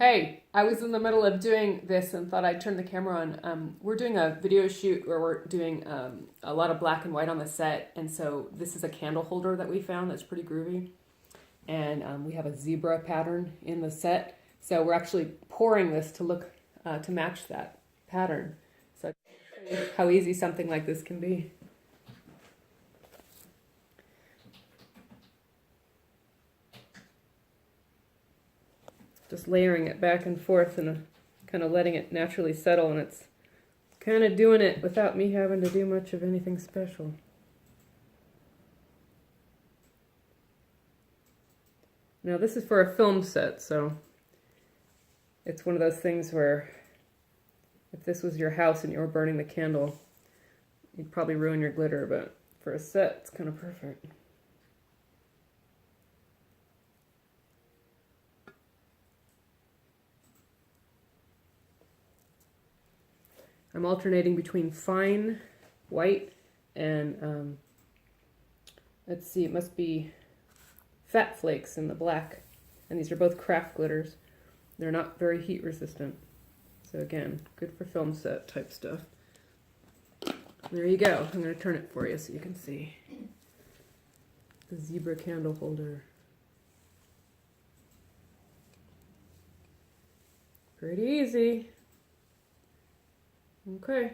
Hey, I was in the middle of doing this and thought I'd turn the camera on. We're doing a video shoot where we're doing a lot of black and white on the set, and so this is a candle holder that we found that's pretty groovy. And we have a zebra pattern in the set, so we're actually pouring this to look to match that pattern. So how easy something like this can be. Just layering it back and forth and kind of letting it naturally settle, and it's kind of doing it without me having to do much of anything special. Now this is for a film set, so it's one of those things where if this was your house and you were burning the candle, you'd probably ruin your glitter, but for a set, it's kind of perfect. I'm alternating between fine white and, let's see, it must be Fat Flakes in the black. And these are both craft glitters. They're not very heat resistant. So again, good for film set type stuff. There you go. I'm going to turn it for you so you can see. The zebra candle holder. Pretty easy. Okay.